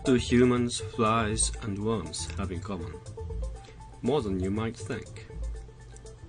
do humans, flies, and worms have in common? More than you might think.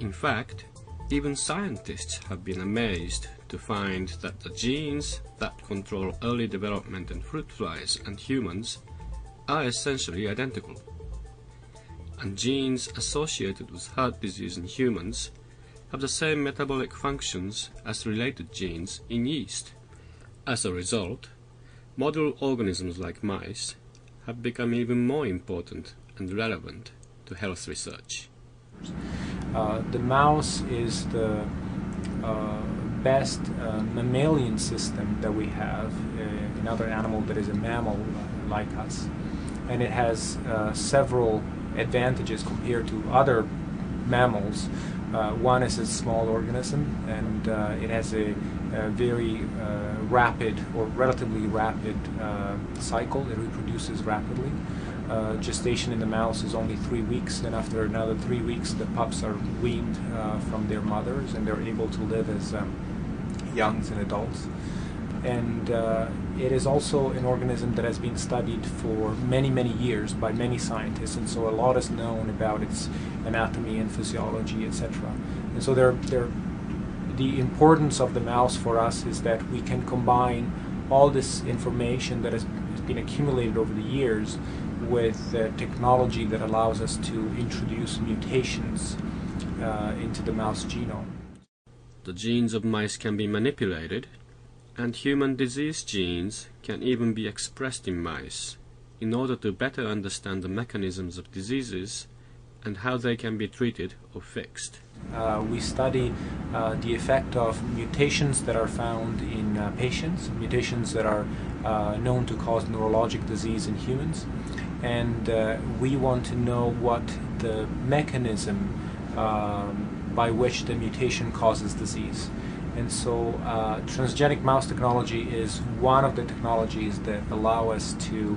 In fact, even scientists have been amazed to find that the genes that control early development in fruit flies and humans are essentially identical. And genes associated with heart disease in humans have the same metabolic functions as related genes in yeast. As a result, model organisms like mice have become even more important and relevant to health research. The mouse is the best mammalian system that we have, another animal that is a mammal like us, and it has several advantages compared to other mammals. One is a small organism, and it has a very rapid or relatively rapid cycle. It reproduces rapidly. Gestation in the mouse is only 3 weeks, and after another 3 weeks the pups are weaned from their mothers, and they're able to live as youngs and adults. And it is also an organism that has been studied for many, many years by many scientists, and so a lot is known about its anatomy and physiology, etc. And so the importance of the mouse for us is that we can combine all this information that has been accumulated over the years with technology that allows us to introduce mutations into the mouse genome. The genes of mice can be manipulated, and human disease genes can even be expressed in mice in order to better understand the mechanisms of diseases and how they can be treated or fixed. We study the effect of mutations that are found in patients, mutations that are known to cause neurologic disease in humans, and we want to know what the mechanism by which the mutation causes disease. And so transgenic mouse technology is one of the technologies that allow us to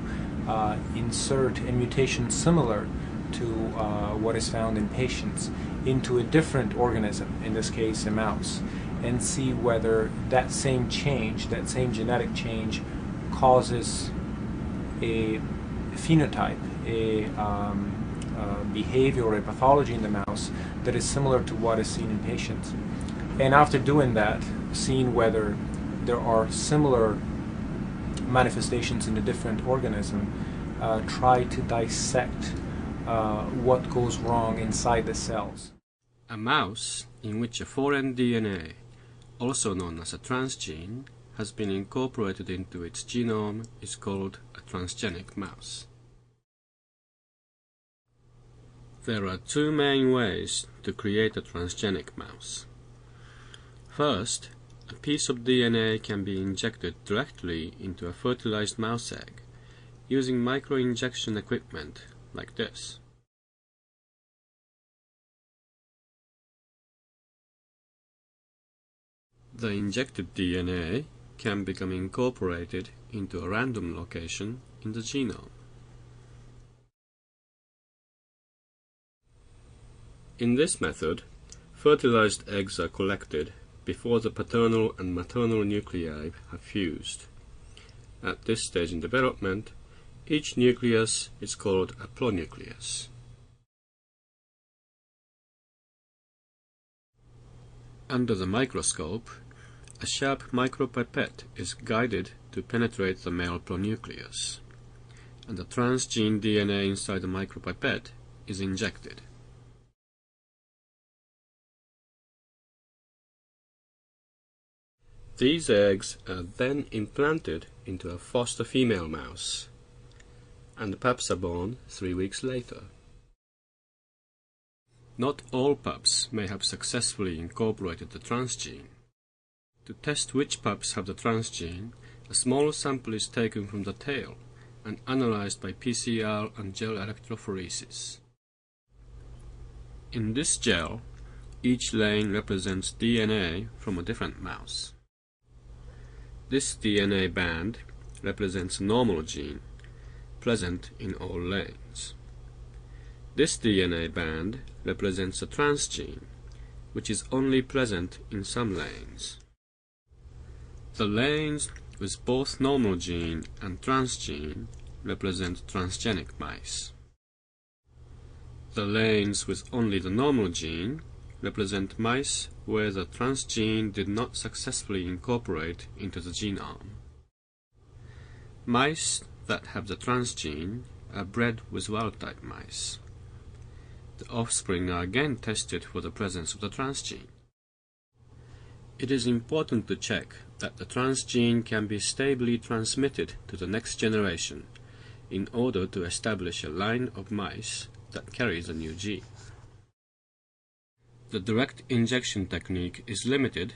insert a mutation similar to what is found in patients into a different organism, in this case a mouse, and see whether that same change, that same genetic change, causes a phenotype, a behavior or a pathology in the mouse that is similar to what is seen in patients. And after doing that, seeing whether there are similar manifestations in a different organism, try to dissect what goes wrong inside the cells. A mouse in which a foreign DNA, also known as a transgene, has been incorporated into its genome is called a transgenic mouse. There are two main ways to create a transgenic mouse. First, a piece of DNA can be injected directly into a fertilized mouse egg using microinjection equipment like this. The injected DNA can become incorporated into a random location in the genome. In this method, fertilized eggs are collected before the paternal and maternal nuclei have fused. At this stage in development, each nucleus is called a pronucleus. Under the microscope, a sharp micropipette is guided to penetrate the male pronucleus, and the transgene DNA inside the micropipette is injected. These eggs are then implanted into a foster female mouse, and the pups are born 3 weeks later. Not all pups may have successfully incorporated the transgene. To test which pups have the transgene, a small sample is taken from the tail and analyzed by PCR and gel electrophoresis. In this gel, each lane represents DNA from a different mouse. This DNA band represents a normal gene, present in all lanes. This DNA band represents a transgene, which is only present in some lanes. The lanes with both normal gene and transgene represent transgenic mice. The lanes with only the normal gene represent mice where the transgene did not successfully incorporate into the genome. Mice that have the transgene are bred with wild-type mice. The offspring are again tested for the presence of the transgene. It is important to check that the transgene can be stably transmitted to the next generation in order to establish a line of mice that carry the new gene. The direct injection technique is limited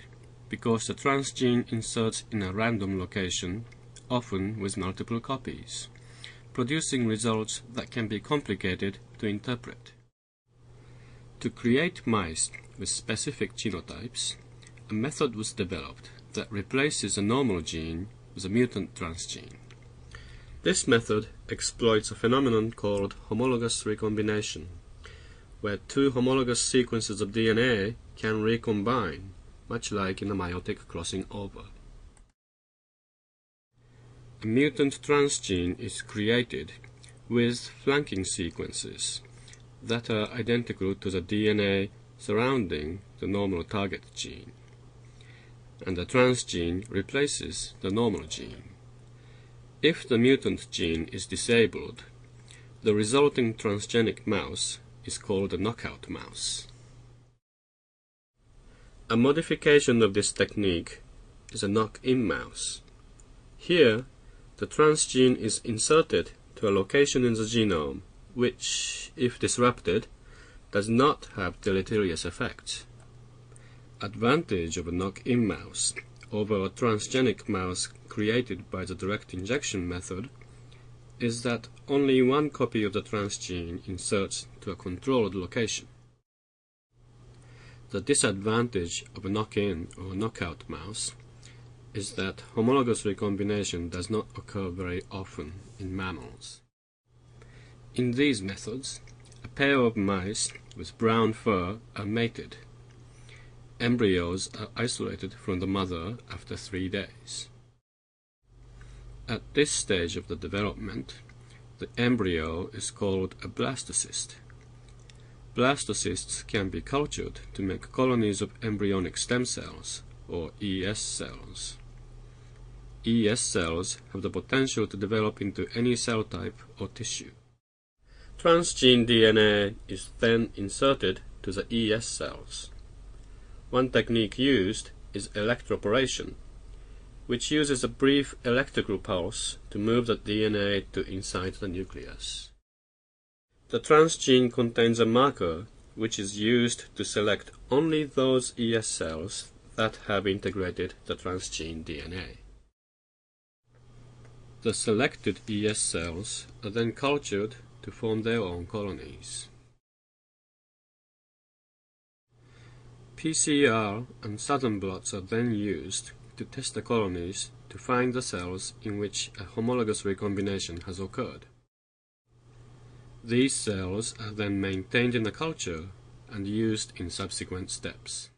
because the transgene inserts in a random location, often with multiple copies, producing results that can be complicated to interpret. To create mice with specific genotypes, a method was developed that replaces a normal gene with a mutant transgene. This method exploits a phenomenon called homologous recombination, where two homologous sequences of DNA can recombine, much like in a meiotic crossing over. A mutant transgene is created with flanking sequences that are identical to the DNA surrounding the normal target gene, and the transgene replaces the normal gene. If the mutant gene is disabled, the resulting transgenic mouse is called a knockout mouse. A modification of this technique is a knock-in mouse. Here, the transgene is inserted to a location in the genome which, if disrupted, does not have deleterious effects. Advantage of a knock-in mouse over a transgenic mouse created by the direct injection method is that only one copy of the transgene inserts to a controlled location. The disadvantage of a knock-in or knockout mouse is that homologous recombination does not occur very often in mammals. In these methods, a pair of mice with brown fur are mated. Embryos are isolated from the mother after 3 days. At this stage of the development, the embryo is called a blastocyst. Blastocysts can be cultured to make colonies of embryonic stem cells, or yeast cells. Yeast cells have the potential to develop into any cell type or tissue. Transgene DNA is then inserted to the yeast cells. One technique used is electroporation, which uses a brief electrical pulse to move the DNA to inside the nucleus. The transgene contains a marker which is used to select only those yeast cells that have integrated the transgene DNA. The selected yeast cells are then cultured to form their own colonies. PCR and Southern blots are then used to test the colonies to find the cells in which a homologous recombination has occurred. These cells are then maintained in the culture and used in subsequent steps.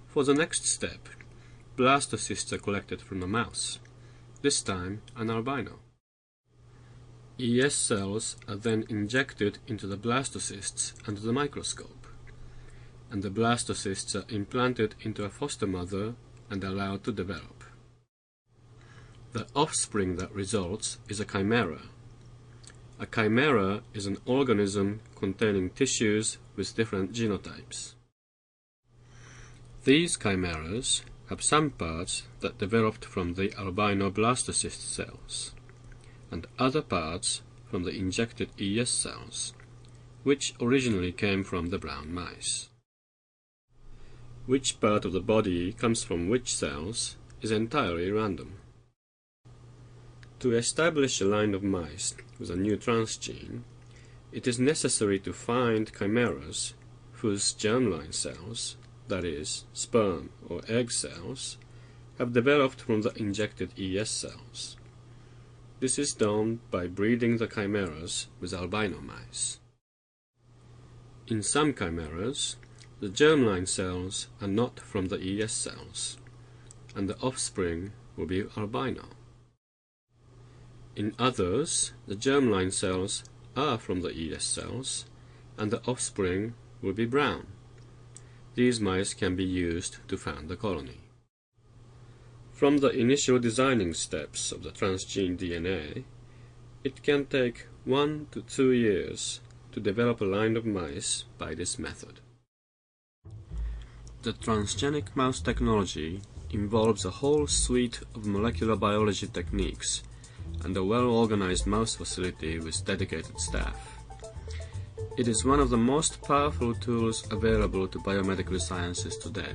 For the next step, blastocysts are collected from a mouse, this time an albino. yeast cells are then injected into the blastocysts under the microscope, and the blastocysts are implanted into a foster mother and allowed to develop. The offspring that results is a chimera. A chimera is an organism containing tissues with different genotypes. These chimeras have some parts that developed from the albino blastocyst cells, and other parts from the injected yeast cells, which originally came from the brown mice. Which part of the body comes from which cells is entirely random. To establish a line of mice with a new transgene, it is necessary to find chimeras whose germline cells, that is, sperm or egg cells, have developed from the injected yeast cells. This is done by breeding the chimeras with albino mice. In some chimeras, the germline cells are not from the yeast cells, and the offspring will be albino. In others, the germline cells are from the yeast cells, and the offspring will be brown. These mice can be used to found the colony. From the initial designing steps of the transgene DNA, it can take 1 to 2 years to develop a line of mice by this method. The transgenic mouse technology involves a whole suite of molecular biology techniques and a well-organized mouse facility with dedicated staff. It is one of the most powerful tools available to biomedical sciences today.